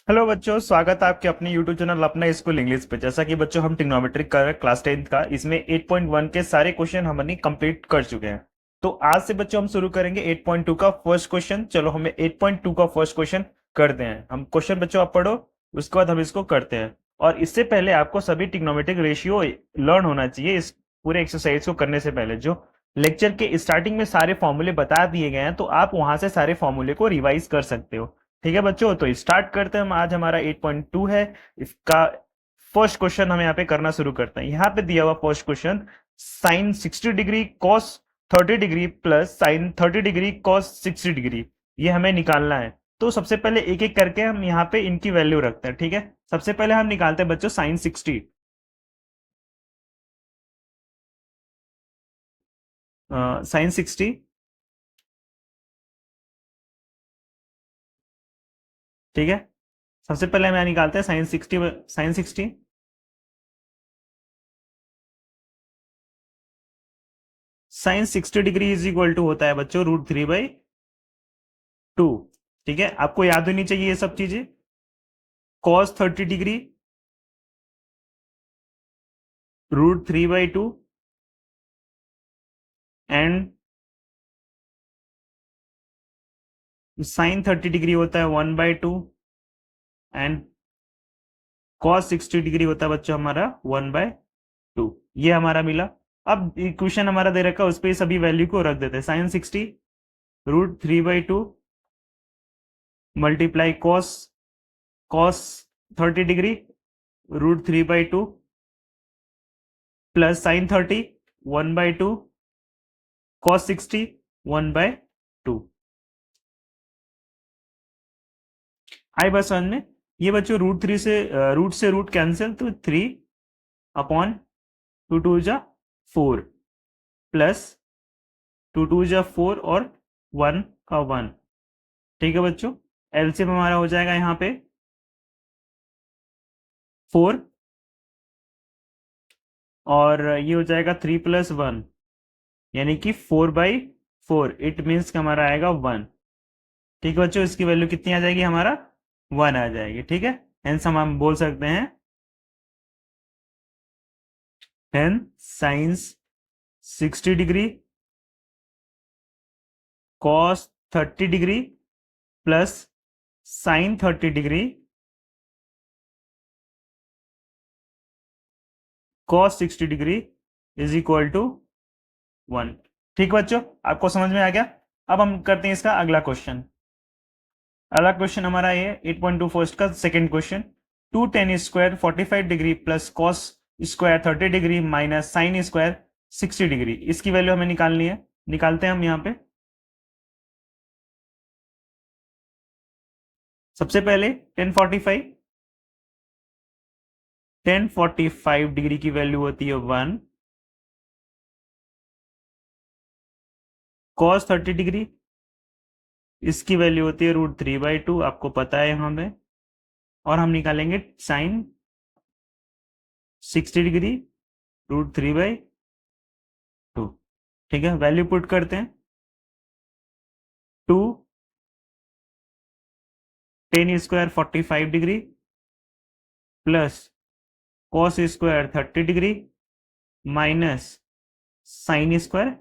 Hello बच्चों, स्वागत है आपके अपने यूट्यूब चैनल अपना स्कूल इंग्लिश पे। जैसा कि बच्चों हम ट्रिग्नोमेट्री कर रहे हैं क्लास 10th का, इसमें 8.1 के सारे क्वेश्चन हमने कंप्लीट कर चुके हैं। तो आज से बच्चों हम शुरू करेंगे 8.2 का फर्स्ट क्वेश्चन। चलो हमें 8.2 का फर्स्ट क्वेश्चन करते हैं। हम क्वेश्चन बच्चों आप पढ़ो, उसके बाद हम इसको करते हैं। और इससे पहले आपको सभी ट्रिग्नोमेट्रिक रेशियो लर्न होना चाहिए। इस पूरे एक्सरसाइज को करने से पहले जो लेक्चर के स्टार्टिंग में सारे फॉर्मूले बता दिए गए हैं, तो आप वहां से सारे फॉर्मूले को रिवाइज कर सकते हो। ठीक है बच्चों, तो स्टार्ट करते हैं हम। आज हमारा 8.2 है, इसका फर्स्ट क्वेश्चन हम यहाँ पे करना शुरू करते हैं। यहाँ पे दिया हुआ first question, sine 60 degree cos 30 degree plus sine 30 degree cos 60 degree, ये हमें निकालना है। तो सबसे पहले एक एक करके हम यहाँ पे इनकी वैल्यू रखते हैं। ठीक है, सबसे पहले हम निकालते हैं बच्चों साइन 60। साइन 60, ठीक है। सबसे पहले हम यहाँ निकालते हैं sine 60। Sine 60, sine 60 degree is equal to होता है बच्चों √3/2। ठीक है, आपको याद होनी चाहिए ये सब चीजें। Cos 30 degree √3/2 and sine 30 degree होता है 1/2 एंड कॉस 60 डिग्री होता है बच्चों हमारा 1/2। ये हमारा मिला। अब इक्वेशन हमारा दे रखा है, उस पर सभी वैल्यू को रख देते हैं। Sine 60 √3/2 multiply cos cos 30 degree √3/2 plus sine 30 1/2 cos 60 1/2। आई बात समझ में? ये बच्चों रूट कैंसिल, तो 3/2 जा 4 प्लस 2 जा 4 और 1 का 1। ठीक है बच्चों, एलसीएम हमारा हो जाएगा यहाँ पे 4 और ये हो जाएगा 3+1, यानी कि 4/4। इट मीन्स कि हमारा आएगा 1। ठीक है बच्चों, इसकी वैल्यू कितनी आ जाएगी? हमारा 1 आ जाएगी। ठीक है, हेंस हम बोल सकते हैं hence sines 60 degree cos 30 degree plus sine 30 degree cos 60 degree is equal to 1। ठीक बच्चों, आपको समझ में आ गया? अब हम करते हैं इसका अगला क्वेश्चन। अगला क्वेश्चन हमारा ये 8.2 फर्स्ट का second question. 2 tan² 45 degree plus cos square 30 degree minus sine square 60 degree, इसकी वैल्यू हमें निकालनी है। निकालते हैं हम यहाँ पे। सबसे पहले 1045 की वैल्यू होती है 1। कॉस 30 डिग्री, इसकी वैल्यू होती है √3/2, आपको पता है यहाँ पे। और हम निकालेंगे साइन 60 डिग्री √3/2। ठीक है, वैल्यू पुट करते हैं। 2 tan² 45 degree plus cos square 30 degree minus sine square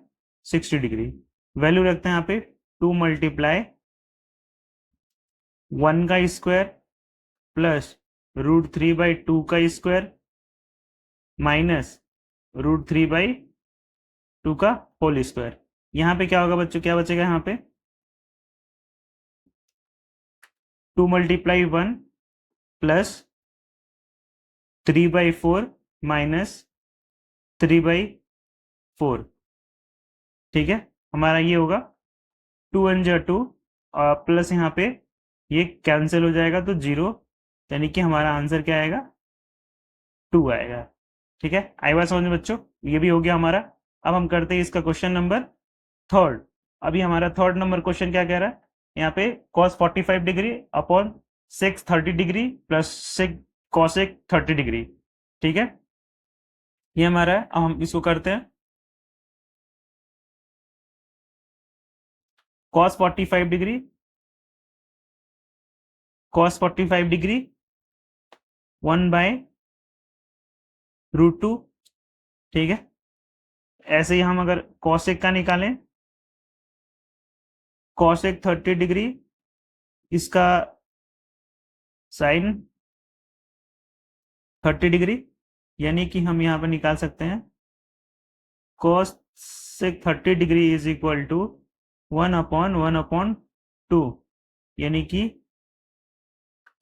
60 degree. Value रखते हैं यहाँ पे 2 मल्टीप्लाई 1 का स्क्वायर प्लस √3/2 का स्क्वायर माइनस √3/2 का होल स्क्वायर। यहाँ पे क्या होगा बच्चों? क्या बचेगा यहाँ पे? 2 मल्टीप्लाई 1 प्लस 3/4 माइनस 3/4। ठीक है, हमारा ये होगा 2 1 जा 2 प्लस यहाँ पे ये कैंसिल हो जाएगा तो 0, यानी कि हमारा आंसर क्या आएगा? 2 आएगा। ठीक है, आई बात समझ में बच्चों? ये भी हो गया हमारा। अब हम करते हैं इसका क्वेश्चन नंबर थर्ड। अभी हमारा थर्ड नंबर क्वेश्चन क्या कह रहा है? यहाँ पे cos 45 degree upon sec 30 degree plus sec cosec 30 degree. ठीक है, ये हमारा है। अब हम इसको करते हैं। cos 45 degree cos 45 degree 1/√2। ठीक है, ऐसे ही हम अगर कॉसेक का निकालें, कॉसेक 30 डिग्री, इसका साइन 30 डिग्री, यानी कि हम यहाँ पर निकाल सकते हैं cosec 30 degree is equal to 1/1/2, यानी कि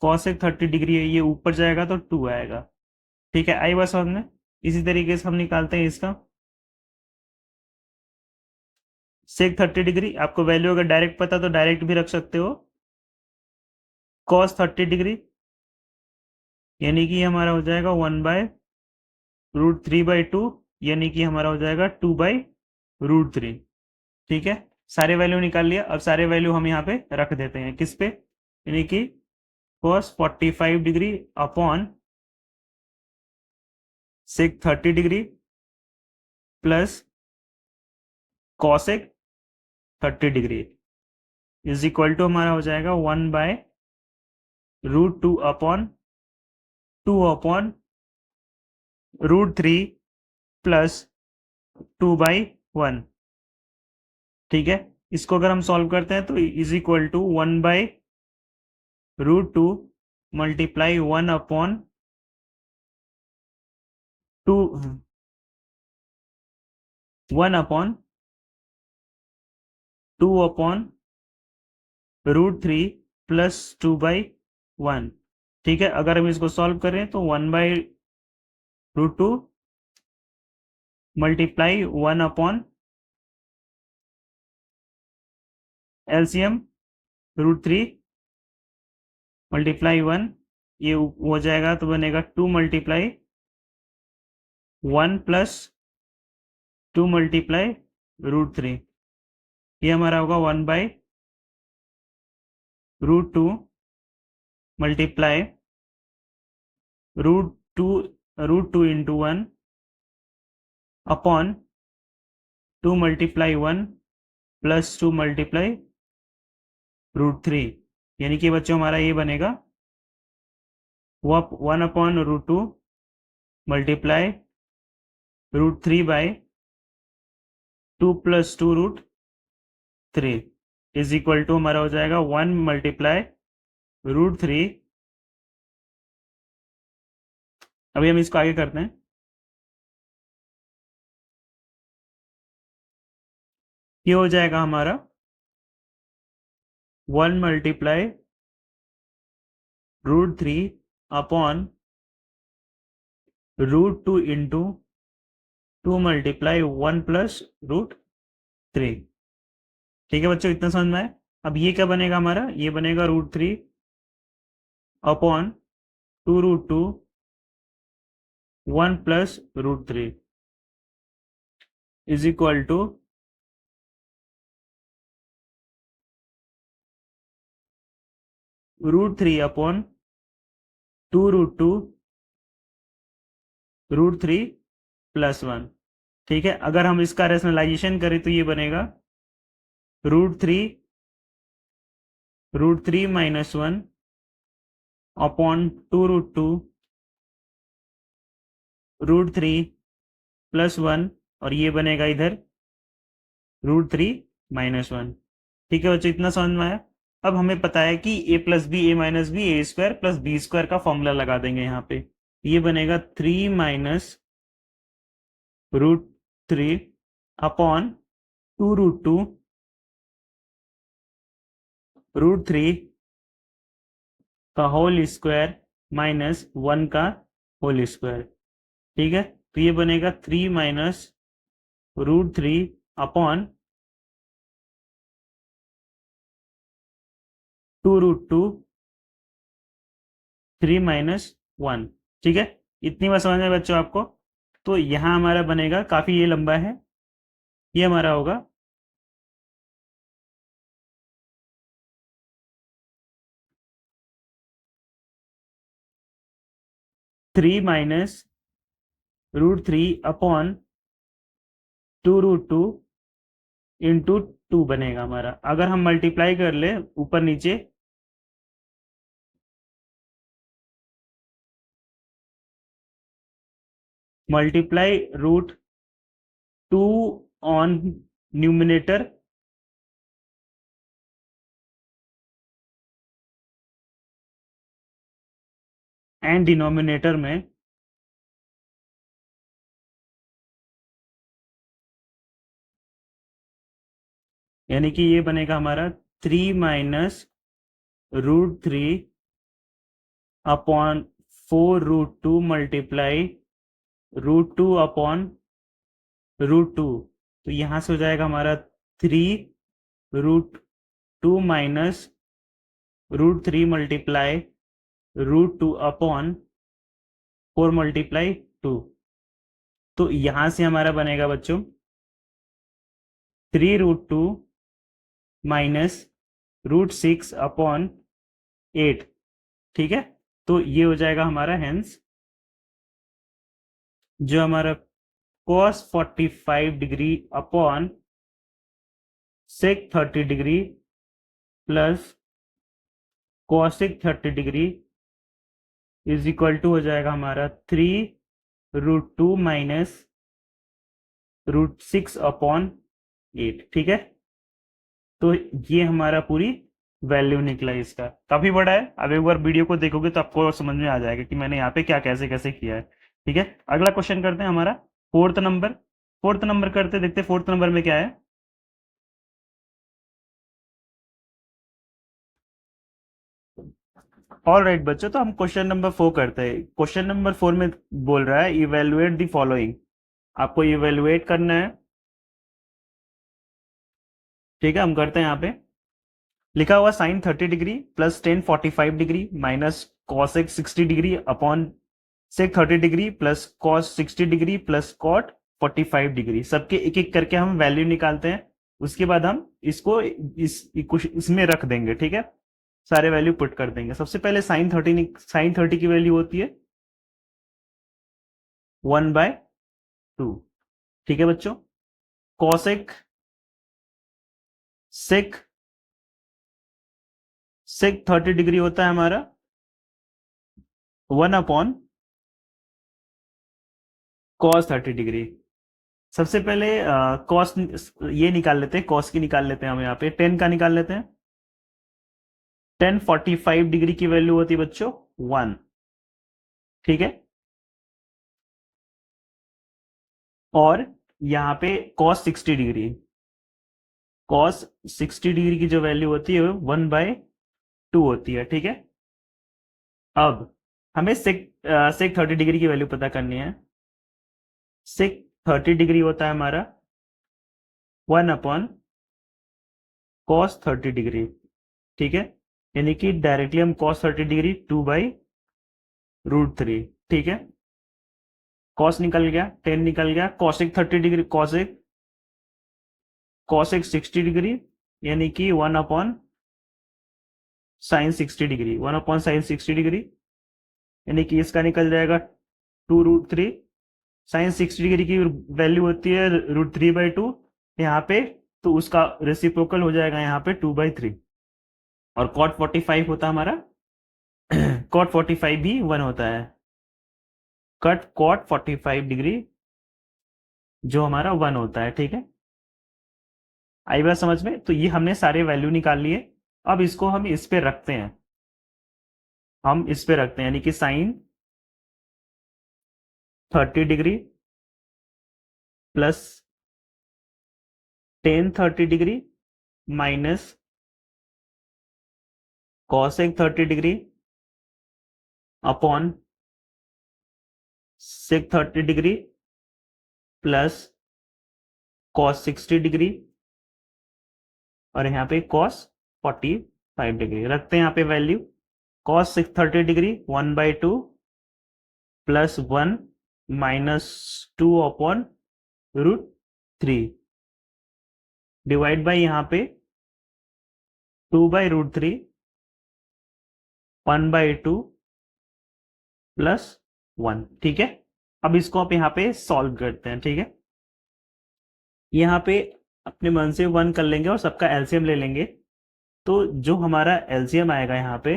कॉसेक 30 डिग्री है, ये ऊपर जाएगा तो 2 आएगा। ठीक है, आई बात समझ में। इसी तरीके से हम निकालते हैं इसका सेक 30 डिग्री। आपको वैल्यू अगर डायरेक्ट पता तो डायरेक्ट भी रख सकते हो, कॉस 30 डिग्री, यानी कि हमारा हो जाएगा 1/√3/2, यानी कि हमारा हो जाएगा 2/√3। ठीक है, सारे वैल्यू निकाल लिया। अब सारे वैल्यू हम यहाँ पे रख देते हैं, किस पे, यानी कि cos 45 degree upon sec 30 degree plus cosec 30 degree is equal to हमारा हो जाएगा 1/√2 अपॉन 2/√3 प्लस 2/1। ठीक है, इसको अगर हम सॉल्व करते हैं तो is equal to 1/√2 multiply 1/2 1/2/√3 plus 2/1। ठीक है, अगर हम इसको सॉल्व करें तो 1/√2 मल्टीप्लाई 1/LCM √3 मल्टीप्लाई 1, ये हो जाएगा तो बनेगा 2 मल्टीप्लाई 1 प्लस 2 मल्टीप्लाई √3, ये हमारा होगा 1/√2 multiply √2 into 1 upon 2 multiply 1 plus 2 multiply √3, यानी कि बच्चों हमारा ये बनेगा 1/√2 multiply √3/2 plus 2√3 is equal to हमारा हो जाएगा 1 मल्टीप्लाई √3। अभी हम इसको आगे करते हैं, ये हो जाएगा हमारा 1 multiply √3 upon √2 into 2 multiply 1 plus √3। ठीक है बच्चों, इतना समझ में आया। अब ये क्या बनेगा हमारा, ये बनेगा √3 upon 2√2 1 plus √3 is equal to √3 upon 2√2 √3 plus 1। ठीक है, अगर हम इसका रेशनलाइजेशन करें तो ये बनेगा √3 माइनस 1 अपॉन 2√2 √3 प्लस 1, और ये बनेगा इधर √3 माइनस 1। ठीक है बच्चों, इतना समझ में आया। अब हमें पता है कि a plus B A minus B A square plus B square का फॉर्मूला लगा देंगे यहाँ पे, ये बनेगा 3 माइनस √3 अपॉन 2√2 √3 का होल स्क्वायर माइनस 1 का होल स्क्वायर। ठीक है, तो ये बनेगा 3 माइनस √3 अपॉन 2√2 3 माइनस 1। ठीक है, इतनी बात समझ में बच्चों आपको। तो यहाँ हमारा बनेगा, काफी ये लंबा है, ये हमारा होगा 3 माइनस √3 अपॉन 2√2 इंटू 2 बनेगा हमारा। अगर हम मल्टीप्लाई कर ले ऊपर नीचे multiply root 2 on numerator and denominator में यानी कि ये बनेगा हमारा 3 minus root 3 upon 4 root 2 multiply root 2 upon root 2। तो यहां से हो जाएगा हमारा 3 root 2 minus root 3 multiply root 2 upon 4 multiply 2। तो यहां से हमारा बनेगा बच्चों 3 रूट 2 माइनस रूट 6 अपॉन 8। ठीक है, तो ये हो जाएगा हमारा हेंस जो हमारा cos 45 degree upon sec 30 degree plus cosec 30 degree is equal to हो जाएगा हमारा 3 रूट 2 माइनस रूट 6 अपॉन 8। ठीक है, तो ये हमारा पूरी वैल्यू निकला इसका। काफी बड़ा है, अब एक बार वीडियो को देखोगे तो आपको समझ में आ जाएगा कि मैंने यहाँ पे क्या कैसे कैसे किया है। ठीक है, अगला क्वेश्चन करते हैं हमारा फोर्थ नंबर करते देखते फोर्थ नंबर में क्या है। ऑल राइट बच्चों, तो हम क्वेश्चन नंबर 4 करते हैं। क्वेश्चन नंबर 4 में बोल रहा है इवेलुएट द फॉलोइंग। आपको इवेलुएट करना है। ठीक है, हम करते हैं। यहाँ पे लिखा हुआ sine 30 degree plus tan 45 degree minus cosec 60 degree upon sec 30 degree plus cos 60 degree plus cot 45 degree. सबके एक एक करके हम वैल्यू निकालते हैं, उसके बाद हम इसको इसमें रख देंगे। ठीक है, सारे वैल्यू पुट कर देंगे। सबसे पहले साइन 30 की वैल्यू होती है 1/2। ठीक है बच्चों, कॉसेक सेक सेक 30 डिग्री होता है हमारा 1/cos 30 डिग्री। सबसे पहले कॉस ये निकाल लेते हैं, कॉस की निकाल लेते हैं। हम यहाँ पे 10 का निकाल लेते हैं। 10 45 डिग्री की वैल्यू होती है बच्चों 1। ठीक है, और यहाँ पे cos 60 डिग्री cos 60 डिग्री की जो वैल्यू होती है 1/2 होती है। ठीक है, अब हमें सेक 30 डिग्री की वैल्यू पता करनी है। सेक 30 डिग्री होता है हमारा 1/cos 30 डिग्री। ठीक है, यानी कि डायरेक्टली हम cos 30 डिग्री 2/√3। ठीक है, cos निकल गया, 10 निकल गया, cosec 30 डिग्री cosec 60 डिग्री यानी कि 1/sin 60 डिग्री यानी कि इसका निकल जाएगा 2√3। साइन 60 डिग्री की वैल्यू होती है √3/2 यहाँ पे, तो उसका रेसिप्रोकल हो जाएगा यहाँ पे 2/3। और कॉट 45 होता है हमारा कॉट 45 भी 1 होता है। कट कॉट 45 डिग्री जो हमारा 1 होता है। ठीक है, आई बात समझ में? तो ये हमने सारे वैल्यू निकाल लिए। अब इसको हम इस पे रखते हैं, यानी कि sine 30 degree plus tan 30 degree minus cosec 30 degree upon sec 30 degree plus cos 60 degree और यहाँ पे कॉस 45 डिग्री रखते हैं यहाँ पे value. Cos 30 degree 1/2 plus 1 minus 2 upon √3 divide by यहाँ पे 2/√3 1/2 प्लस 1। ठीक है, अब इसको आप यहाँ पे सॉल्व करते हैं। ठीक है, यहाँ पे अपने मन से 1 कर लेंगे और सबका एलसीएम ले लेंगे। तो जो हमारा एलसीएम आएगा यहाँ पे,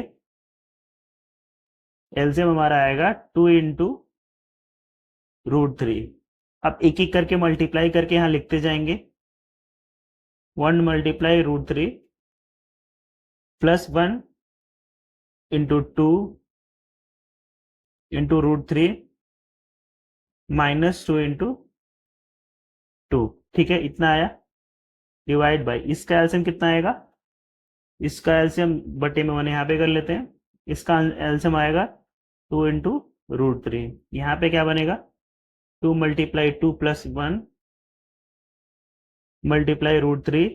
एलसीएम हमारा आएगा 2 इंटू √3। अब एक एक करके मल्टीप्लाई करके यहाँ लिखते जाएंगे। 1 मल्टीप्लाई √3 +1 इंटू 2 इंटू √3 -2 इंटू 2। ठीक है, इतना आया। डिवाइड बाई, इसका एलसीएम कितना आएगा? इसका एलसीएम बटे में 1 यहाँ पे कर लेते हैं। इसका एलसीएम आएगा 2 इंटू √3। यहाँ पे क्या बनेगा? 2 मल्टीप्लाई 2 +1 मल्टीप्लाई √3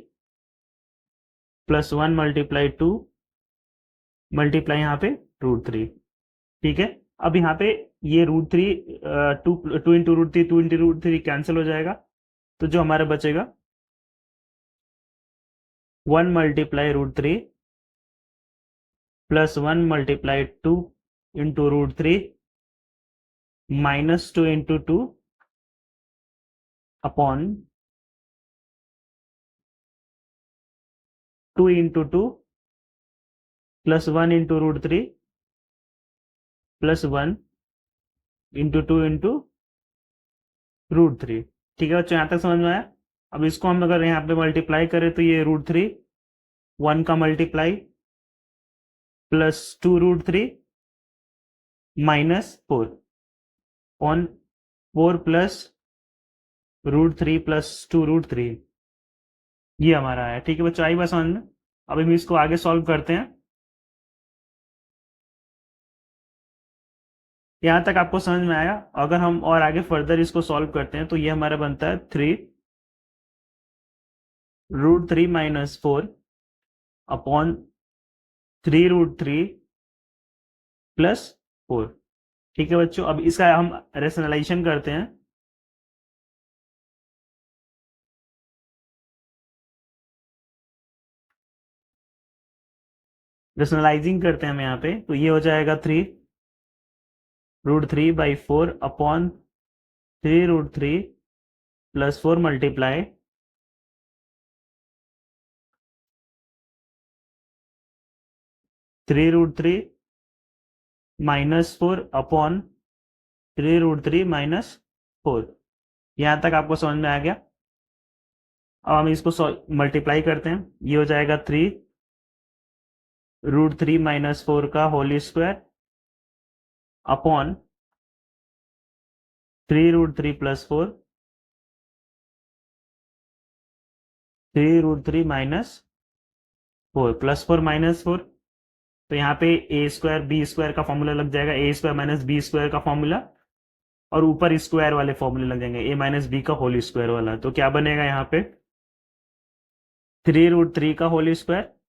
+1 मल्टीप्लाई 2 मल्टीप्लाई यहाँ पे √3। ठीक है, अब यहाँ पे ये √3 2 इंटू √3 2 इंटू √3 कैंसिल हो जाएगा, तो जो हमारा बचेगा 1 multiply √3 +1 multiply 2 into √3 -2 into 2 upon 2 into 2 +1 into √3 +1 into 2 into √3। ठीक है बच्चों, यहाँ तक समझ में आया? अब इसको हम अगर यहाँ पे मल्टीप्लाई करें तो ये √3 1 का मल्टीप्लाई +2 √3 -4 ऑन 4 +√3 +2 √3, ये हमारा है। ठीक है बच्चों, आई बात समझ में? अब हम इसको आगे सॉल्व करते हैं। यहाँ तक आपको समझ में आया? अगर हम और आगे फर्दर इसको सॉल्व करते हैं तो ये हमारा बनता है 3 √3 -4 अपॉन 3 √3 +4। ठीक है बच्चों, अब इसका हम रेशनलाइजेशन करते हैं। रेशनलाइजिंग करते हैं हम यहाँ पे, तो ये हो जाएगा 3 √3/4 अपॉन 3 √3 +4 मल्टीप्लाई 3 √3 -4 अपॉन 3 √3 -4। यहाँ तक आपको समझ में आ गया? अब हम इसको मल्टीप्लाई करते हैं। ये हो जाएगा 3 √3 -4 का होल स्क्वायर अपॉन 3 √3 +4 3 √3 -4 +4 -4, तो यहाँ पे a² b² का फॉर्मूला लग जाएगा, a² - b² का फॉर्मूला, और ऊपर स्क्वायर वाले फॉर्मूले लग जाएंगे, a - b का होल स्क्वायर वाला। तो क्या बनेगा यहाँ पे? 3 √3 का होल स्क्वायर,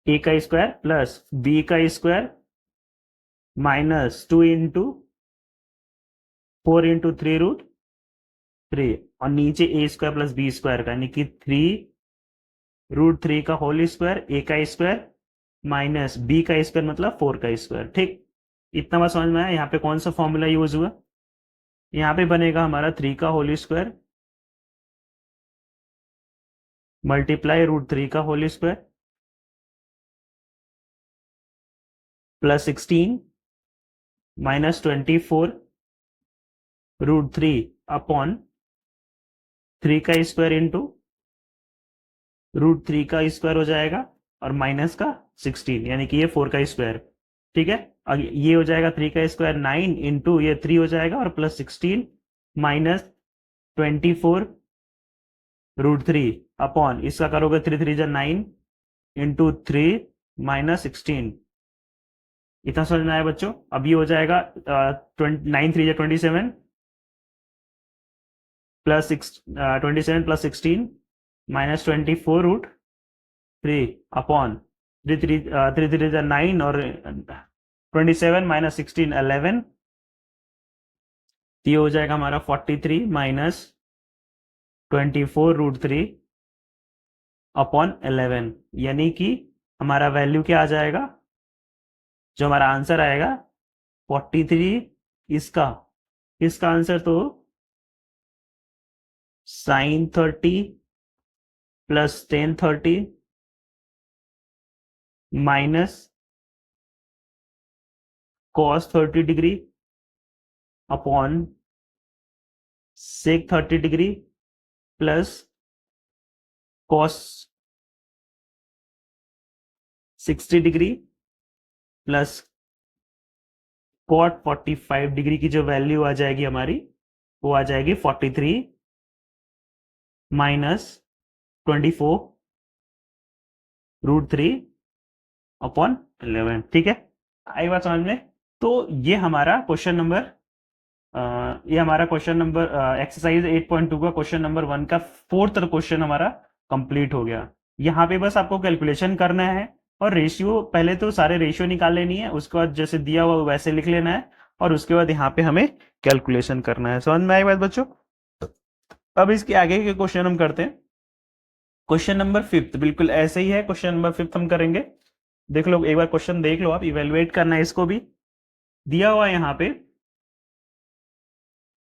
a का स्क्वायर प्लस b का स्क्वायर -2 इंटू 4 इंटू 3 √3, और नीचे a² + b² का, यानी कि 3 √3 का होल स्क्वायर, a का स्क्वायर माइनस b का स्क्वायर मतलब 4 का स्क्वायर। ठीक, इतना बात समझ में आया? यहाँ पे कौन सा फॉर्मूला यूज हुआ? यहाँ पे बनेगा हमारा 3 का होल स्क्वायर मल्टीप्लाई √3 का होल स्क्वायर +16 -24 √3 अपॉन 3 का स्क्वायर इंटू √3 का स्क्वायर हो जाएगा, और माइनस का 16, यानी कि ये 4 का स्क्वायर। ठीक है, अब ये हो जाएगा 3 का स्क्वायर 9 इंटू ये 3 हो जाएगा, और +16 -24 √3 अपॉन, इसका करोगे 3 3 जा 9 इंटू 3 -16। इतना समझ में आया बच्चों? अब ये हो जाएगा 9 3 जा 27 27 +16 -24 √3 अपॉन 3 3 जा 9, और 27 -16 11, तो ये हो जाएगा हमारा 43 -24 √3 अपॉन 11, यानी कि हमारा वैल्यू क्या आ जाएगा? जो हमारा आंसर आएगा 43, इसका इसका आंसर तो sin 30 + tan 30 minus cos 30 degree upon sec 30 degree plus cos 60 degree plus cot 45 degree की जो वैल्यू आ जाएगी हमारी, वो आ जाएगी 43 माइनस 24 √3 अपॉन 11। ठीक है, आई बात समझ में? तो ये हमारा क्वेश्चन नंबर एक्सरसाइज 8.2 का क्वेश्चन नंबर 1 का फोर्थ क्वेश्चन हमारा कंप्लीट हो गया। यहाँ पे बस आपको कैलकुलेशन करना है और रेशियो, पहले तो सारे रेशियो निकाल लेनी है, उसके बाद जैसे दिया हुआ वैसे लिख लेना है और उसके बाद यहाँ पे हमें कैलकुलेशन करना है। समझ में आई बात बच्चों? अब इसके आगे के क्वेश्चन हम करते हैं। क्वेश्चन नंबर 5 बिल्कुल ऐसे ही है। क्वेश्चन नंबर 5 हम करेंगे। देख लो, एक बार क्वेश्चन देख लो, आप इवेलुएट करना है इसको भी। दिया हुआ यहाँ पे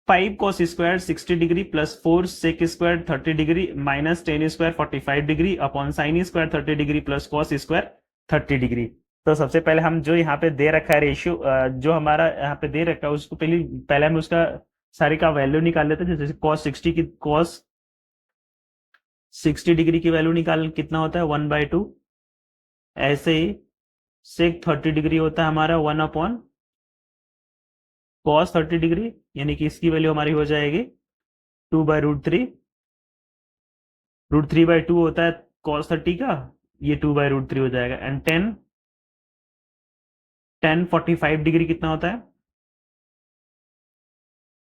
5 cos square 60 degree plus 4 sec square 30 degree minus 10 square 45 degree upon sine square 30 degree plus cos square 30 degree. तो सबसे पहले हम जो यहाँ पे दे रखा है रेशियो, जो हमारा यहाँ पे दे रखा है, उसको पहले हम उसका सारे का वैल्यू निकाल लेते हैं। जैसे cos 60 डिग्री की वैल्यू निकाल कितना होता है 1/2। ऐसे ही sec 30 डिग्री होता है हमारा 1 अपॉन cos 30 डिग्री, यानी कि इसकी वैल्यू हमारी हो जाएगी 2/√3। √3/2 होता है cos 30 का, ये 2/√3 हो जाएगा। एंड 10 45 डिग्री कितना होता है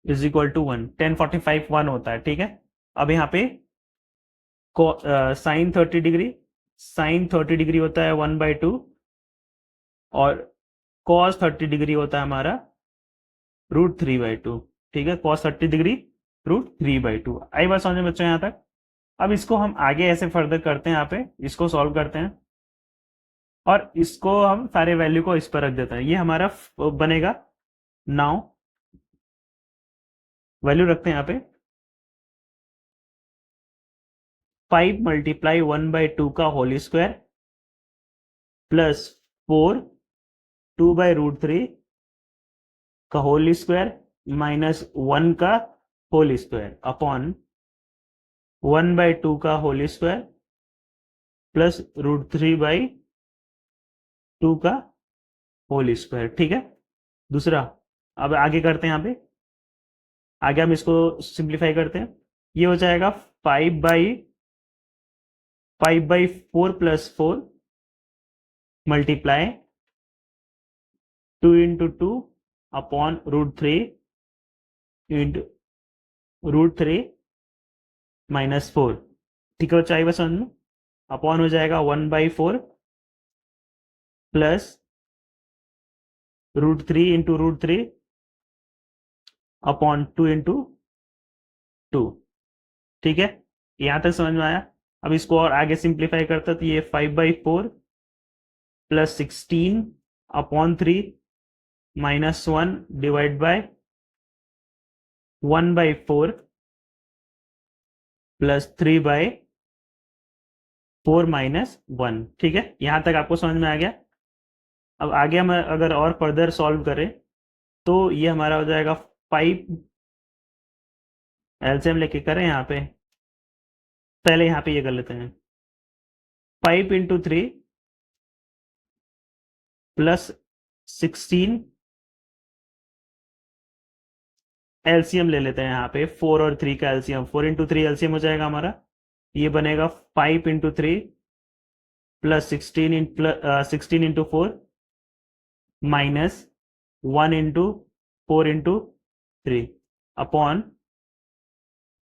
इज इक्वल टू 1। 10 45 1 होता है। ठीक है, अब यहाँ पे साइन 30 डिग्री होता है 1/2 और cos 30 डिग्री होता है हमारा √3/2। ठीक है, cos 30 डिग्री √3/2। आई बात समझ में बच्चों यहाँ तक? अब इसको हम आगे ऐसे फर्दर करते हैं, यहाँ पे इसको सॉल्व करते हैं और इसको हम सारे वैल्यू को इस पर रख देते हैं। ये हमारा बनेगा। नाउ वैल्यू रखते हैं यहाँ पे 5 × 1/2 का होल स्क्वायर प्लस 4 2/√3 का होल स्क्वायर माइनस 1 का होल स्क्वायर अपॉन 1/2 का होल स्क्वायर प्लस √3/2 का होल स्क्वायर। ठीक है, दूसरा। अब आगे करते हैं, यहाँ पे आगे हम इसको सिंप्लीफाई करते हैं। ये हो जाएगा 5/4 plus 4 multiply 2 × 2 upon √3 into √3 minus 4। ठीक है, चाहिए बस समझ में। अपॉन हो जाएगा 1/4 प्लस √3 इंटू √3 अपॉन 2 × 2। ठीक है, यहां तक समझ में आया? अब इसको और आगे सिंप्लीफाई करता तो ये 5/4 plus 16 upon 3 minus 1 divide by 1/4 plus 3/4 minus 1। ठीक है, यहां तक आपको समझ में आ गया? अब आगे हम अगर और फर्दर सॉल्व करें तो ये हमारा हो जाएगा 5, एलसीएम लेके करें यहाँ पे, पहले यहाँ पे ये कर लेते हैं 5 × 3 प्लस 16, एलसीएम ले लेते हैं यहाँ पे 4 और 3 का एलसीएम, 4 × 3 एलसीएम हो जाएगा हमारा। ये बनेगा 5 × 3 प्लस 16 × 4 माइनस 1 × 4 × 3 अपॉन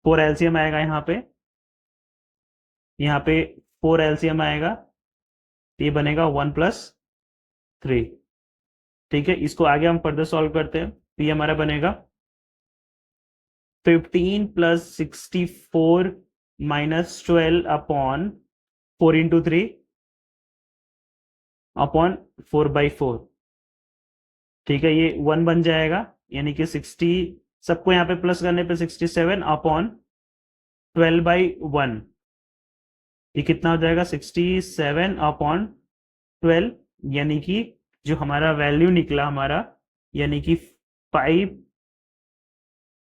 4 एलसीएम आएगा यहाँ पे 4 एलसीएम आएगा, ये बनेगा 1 + 3। ठीक है, इसको आगे हम फर्दर सॉल्व करते हैं तो ये हमारा बनेगा 15 + 64 माइनस 12 अपॉन 4 × 3 अपॉन 4/4। ठीक है, ये 1 बन जाएगा, यानी कि 60, सबको यहाँ पे प्लस करने पे 67 अपॉन 12/1। ये कितना हो जाएगा 67 अपॉन 12, यानी कि जो हमारा वैल्यू निकला हमारा, यानी कि 5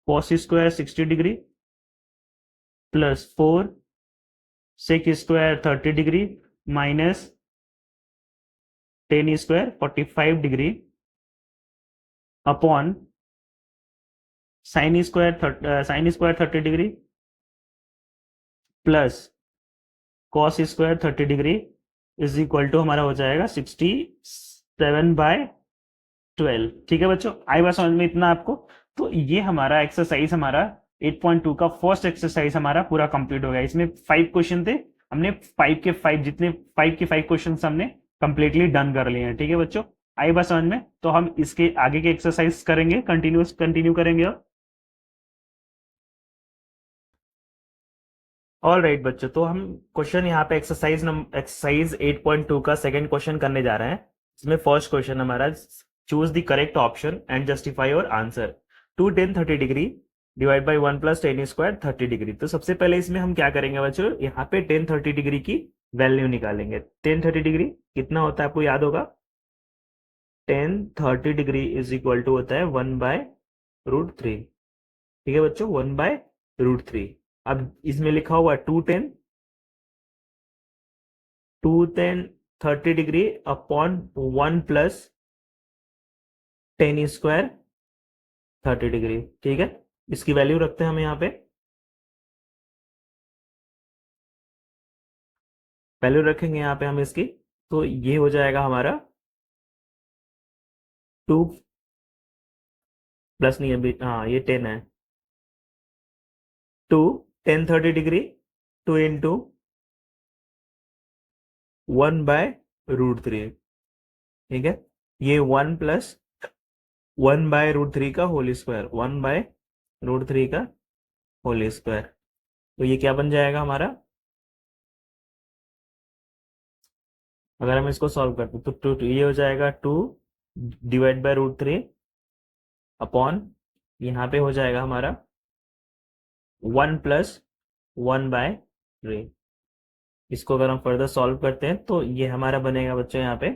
cos square 60 degree plus 4 sec square 30 degree minus tan square 45 degree upon sine square 30 degree plus cos square 30 degree is equal to हमारा हो जाएगा 67/12। ठीक है बच्चों, आई बात समझ में इतना आपको? तो ये हमारा एक्सरसाइज हमारा 8.2 का फर्स्ट एक्सरसाइज हमारा पूरा कंप्लीट हो गया। इसमें 5 क्वेश्चन थे, हमने 5 के 5 जितने 5 के 5 क्वेश्चन हमने कंप्लीटली डन कर लिए हैं। ठीक है बच्चों, आई बात समझ में? तो हम इसके आगे के एक्सरसाइज करेंगे, कंटिन्यू करेंगे। ऑल राइट बच्चों, तो हम क्वेश्चन यहाँ पे एक्सरसाइज 8.2 का सेकंड क्वेश्चन करने जा रहे हैं। इसमें फर्स्ट क्वेश्चन हमारा, choose the correct option and justify your answer. 2 tan 30 degree divide by 1 plus ten square 30 degree. तो सबसे पहले इसमें हम क्या करेंगे बच्चों, यहाँ पे tan 30 डिग्री की वैल्यू निकालेंगे। tan 30 डिग्री कितना होता है आपको याद होगा? tan 30 degree is equal to होता है 1/√3। ठीक है बच्चों, 1/√3। अब इसमें लिखा हुआ है 2 tan 30 degree upon 1 plus ten square 30 degree. ठीक है, इसकी वैल्यू रखते हैं हम यहाँ पे, वैल्यू रखेंगे यहाँ पे हम इसकी। तो ये हो जाएगा हमारा 2 प्लस नहीं है, हाँ ये 10 है। 2 tan 30 डिग्री 2 इंटू 1/√3। ठीक है, ये 1 प्लस 1/√3 का होल स्क्वायर, 1/√3 का होल स्क्वायर। तो ये क्या बन जाएगा हमारा, अगर हम इसको सॉल्व करते तो ये हो जाएगा 2 डिवाइड बाय √3 अपॉन, यहाँ पे हो जाएगा हमारा 1 प्लस 1/3। इसको अगर हम फर्दर सॉल्व करते हैं तो ये हमारा बनेगा बच्चों यहाँ पे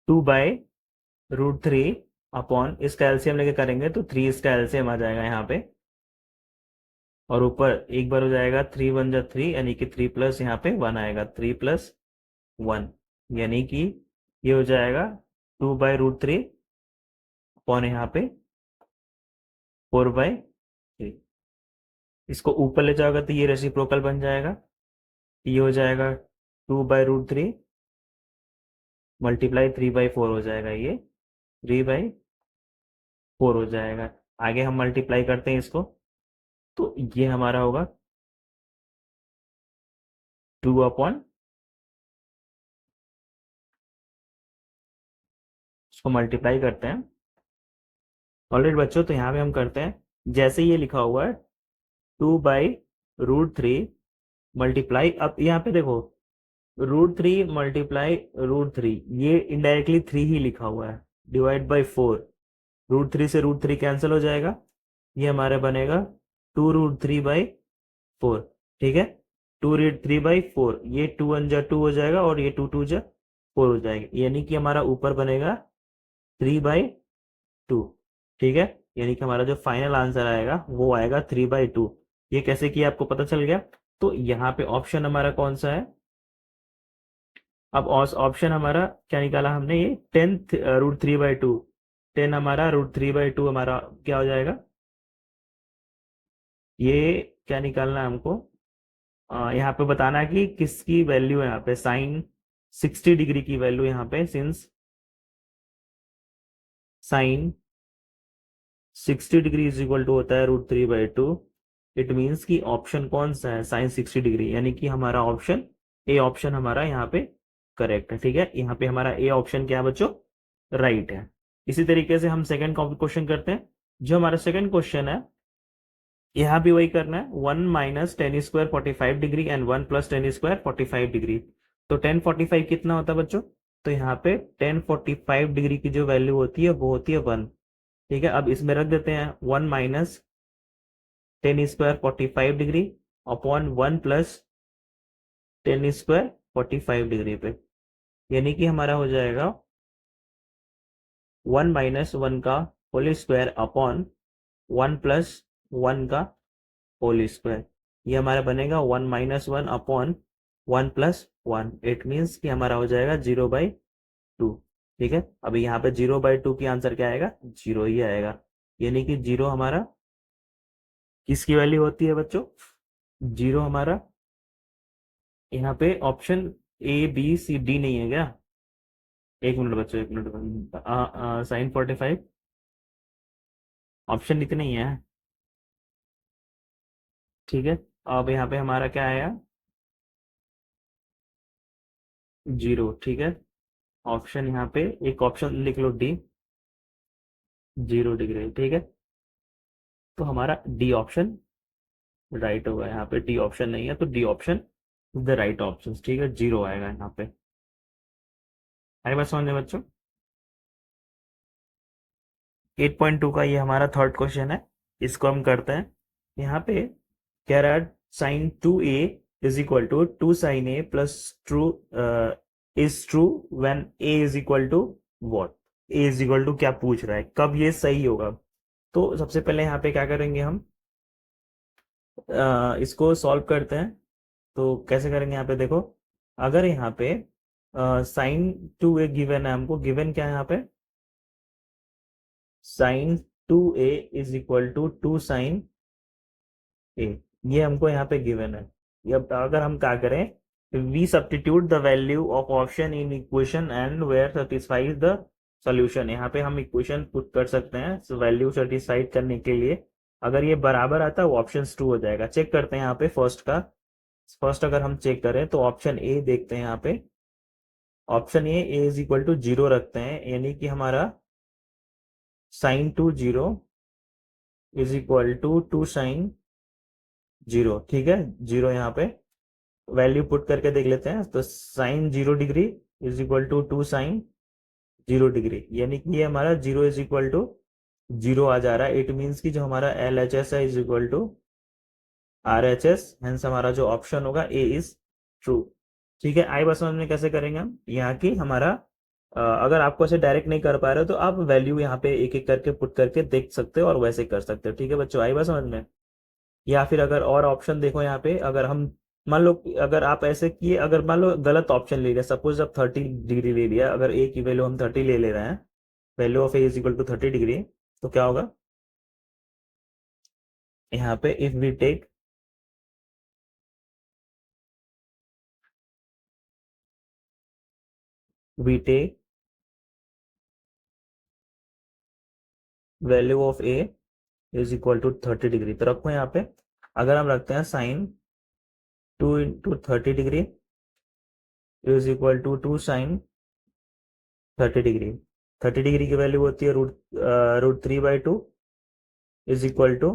2/√3 अपॉन, इसका एलसीएम लेके करेंगे तो 3 इसका एलसीएम आ जाएगा यहाँ पे, और ऊपर एक बार हो जाएगा 3 1 जा 3, यानी कि 3 प्लस यहाँ पे 1 आएगा, 3 प्लस 1, यानी कि ये हो जाएगा 2/√3 अपॉन यहाँ पे 4/3। इसको ऊपर ले जाओगे तो ये रेसिप्रोकल बन जाएगा, ये हो जाएगा 2/√3 मल्टीप्लाई 3/4 हो जाएगा, ये 3/4 हो जाएगा। आगे हम मल्टीप्लाई करते हैं इसको, तो ये हमारा होगा 2 अपॉन, इसको मल्टीप्लाई करते हैं। ऑलरेडी बच्चों, तो यहाँ पे हम करते हैं, जैसे ये लिखा हुआ है 2/√3 मल्टीप्लाई, अब यहाँ पे देखो √3 मल्टीप्लाई √3, ये इनडायरेक्टली 3 ही लिखा हुआ है, डिवाइड बाई 4, √3 से √3 कैंसिल हो जाएगा, ये हमारा बनेगा 2√3/4। ठीक है, 2√3/4, ये 2 1 जा 2 हो जाएगा और ये 2 2 जा 4 हो जाएगा, यानी कि हमारा ऊपर बनेगा 3/2। ठीक है, यानी कि हमारा जो फाइनल आंसर आएगा वो आएगा 3/2। ये कैसे किया आपको पता चल गया? तो यहाँ पे ऑप्शन हमारा कौन सा है? अब ऑप्शन हमारा क्या निकाला हमने, ये 10 √3/2, 10 हमारा √3/2 हमारा क्या हो जाएगा, ये क्या निकालना है हमको, यहाँ पे बताना है कि किसकी वैल्यू है यहाँ पे, साइन 60 डिग्री की वैल्यू यहाँ पे, since sine 60 degree is equal to होता है √3/2, इट मीन्स कि ऑप्शन कौन सा है, साइन 60 डिग्री, यानी कि हमारा ऑप्शन ए ऑप्शन हमारा यहाँ पे करेक्ट है। ठीक है, यहाँ पे हमारा ए ऑप्शन क्या है बच्चों, राइट है। इसी तरीके से हम सेकंड क्वेश्चन करते हैं। जो हमारा सेकंड क्वेश्चन है, यहाँ भी वही करना है, 1 minus tan square 45 degree and 1 plus ten square 45 degree. तो 1045 कितना होता है बच्चों? तो यहाँ पे 1045 डिग्री की जो वैल्यू होती है वो होती है 1। ठीक है, अब इसमें रख देते हैं 1 minus tan square 45 degree upon 1 plus ten square 45 degree पे। यानी कि हमारा हो जाएगा 1 माइनस 1 का होल स्क्वायर अपॉन 1 प्लस 1 का होल स्क्वायर। ये हमारा बनेगा 1 minus 1 upon 1 plus 1। It means कि हमारा हो जाएगा 0/2। ठीक है, अभी यहाँ पे 0/2 की आंसर क्या आएगा, 0 ही आएगा। यानी कि 0 हमारा किसकी वैल्यू होती है बच्चों, 0 हमारा यहाँ पे option A B C D नहीं है क्या? एक मिनट बच्चों, एक मिनट। साइन 45 ऑप्शन इतने ही है। ठीक है, अब यहाँ पे हमारा क्या आया, 0। ठीक है, ऑप्शन यहाँ पे एक ऑप्शन लिख लो D, 0 डिग्री। ठीक है, तो हमारा डी ऑप्शन राइट होगा। यहाँ पे डी ऑप्शन नहीं है तो D option the right option. ठीक है, 0 आएगा यहाँ पे। आई बात समझ में बच्चों? 8.2 का ये हमारा थर्ड क्वेश्चन है, इसको हम करते हैं। यहाँ पे कह रहा है sine 2A is equal to 2 sine A plus true is true when A is equal to what. A is equal to क्या पूछ रहा है, कब ये सही होगा। तो सबसे पहले यहाँ पे क्या करेंगे हम, इसको सॉल्व करते हैं। तो कैसे करेंगे, यहाँ पे देखो, अगर यहाँ पे साइन 2A गिवन है, हमको गिवन क्या है यहाँ पे, sine 2A is equal to 2 sine A, ये हमको यहाँ पे गिवन है। अब अगर हम क्या करें, we substitute the value of option in equation and where satisfies the solution. यहाँ पे हम इक्वेशन पुट कर सकते हैं वैल्यू सेटिस्फाइड करने के लिए। अगर ये बराबर आता है वो ऑप्शन ट्रू हो जाएगा। चेक करते हैं यहाँ पे फर्स्ट अगर हम चेक करें तो ऑप्शन ए देखते हैं। यहाँ पे option A is equal to 0 रखते हैं, यानी कि हमारा sine 2 0 is equal to 2 sine 0। ठीक है, 0 यहाँ पे वैल्यू पुट करके देख लेते हैं। तो sine 0 degree is equal to 2 sine 0 degree, यानी कि ये हमारा 0 इज इक्वल टू 0 आ जा रहा है। इट मीन्स कि जो हमारा LHS है is equal to RHS, hence हमारा जो ऑप्शन होगा ए इज ट्रू। ठीक है, आई बात समझ में कैसे करेंगे हम, यहाँ की हमारा अगर आपको ऐसे डायरेक्ट नहीं कर पा रहे हो तो आप वैल्यू यहाँ पे एक एक करके पुट करके देख सकते हो और वैसे कर सकते हो। ठीक है बच्चों, आई बात समझ में। या फिर अगर और ऑप्शन देखो यहाँ पे, अगर हम मान लो अगर आप ऐसे किए, अगर मान लो गलत ऑप्शन ले लिया, सपोज अब 30 डिग्री ले लिया, अगर ए की वैल्यू हम 30 ले ले रहे हैं, value of A is equal to 30 degree, तो क्या होगा यहाँ पे, if we take value of A is equal to 30 degree, तो रखो यहाँ पे। अगर हम रखते हैं sine 2 × 30 degree is equal to 2 sine 30 degree. 30 degree की वैल्यू होती है root 3/2 is equal to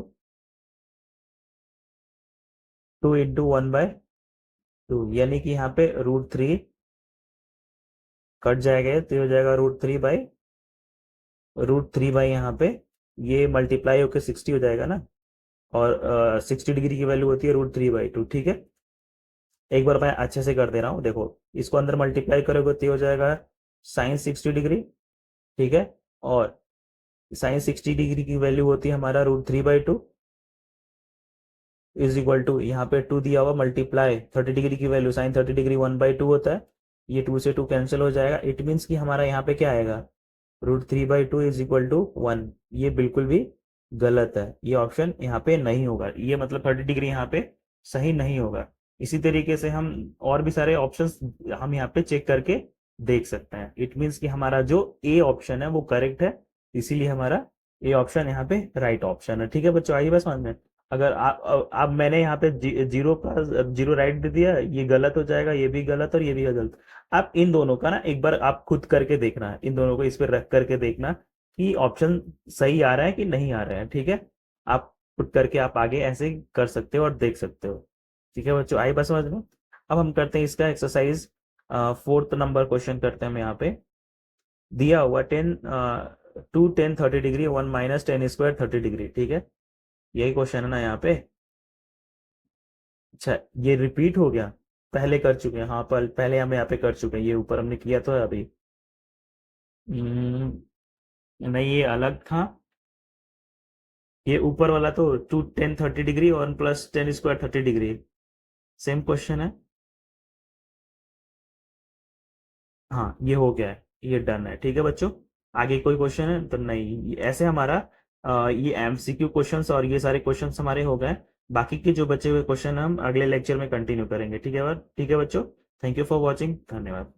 2 into 1/2, यानी कि यहाँ पे √3 कट जाएगा तो ये हो जाएगा √3/, यहाँ पे ये मल्टीप्लाई होकर 60 हो जाएगा ना, और 60 डिग्री की वैल्यू होती है √3/2। ठीक है, एक बार मैं अच्छे से कर दे रहा हूँ, देखो इसको अंदर मल्टीप्लाई करोगे तो ये हो जाएगा साइन 60 डिग्री। ठीक है, और साइन 60 डिग्री की वैल्यू होती है हमारा √3/2 इज इक्वल टू, यहाँ पे 2 दिया हुआ, मल्टीप्लाई 30 डिग्री की वैल्यू साइन 30 डिग्री 1/2 होता है, ये 2 से 2 कैंसिल हो जाएगा। इट मीन्स कि हमारा यहाँ पे क्या आएगा, √3/2 इज इक्वल टू 1। ये बिल्कुल भी गलत है, ये ऑप्शन यहाँ पे नहीं होगा, ये मतलब 30 डिग्री यहाँ पे सही नहीं होगा। इसी तरीके से हम और भी सारे ऑप्शंस हम यहाँ पे चेक करके देख सकते हैं। इट मीन्स कि हमारा जो ए ऑप्शन है वो करेक्ट है, इसीलिए हमारा ए ऑप्शन यहाँ पे राइट ऑप्शन है। ठीक है बच्चों, आइए बस समझ में। अगर आप मैंने यहाँ पे जीरो का 0 राइट दे दिया, ये गलत हो जाएगा, ये भी गलत और ये भी गलत। आप इन दोनों का ना एक बार आप खुद करके देखना है, इन दोनों को इस पर रख करके देखना कि ऑप्शन सही आ रहा है कि नहीं आ रहा है। ठीक है, आप खुद करके आप आगे ऐसे कर सकते हो और देख सकते हो। ठीक है बच्चों, आई बात समझ में। अब हम करते हैं इसका एक्सरसाइज 4th नंबर क्वेश्चन करते हैं हम। यहाँ पे दिया हुआ 2 10 30 डिग्री 1 माइनस 10² 30 डिग्री। ठीक है, यही क्वेश्चन है ना यहाँ पे। अच्छा, ये रिपीट हो गया, पहले कर चुके हैं, हाँ पहले हम यहाँ पे कर चुके हैं, ये ऊपर हमने किया तो है अभी। नहीं ये अलग था, ये ऊपर वाला तो 2 10 30 डिग्री और plus 10 square 30 degree, same question है। हाँ ये हो गया है, ये डन है, ठीक है बच्चों। आगे कोई क्वेश्चन है तो नहीं, ऐसे हमारा ये एमसीक्यू क्वेश्चंस और ये सारे क्वेश्चंस हमारे हो गए। बाकी के जो बचे हुए क्वेश्चन हम अगले लेक्चर में कंटिन्यू करेंगे, ठीक है ठीक है बच्चों। थैंक यू फॉर वॉचिंग, धन्यवाद।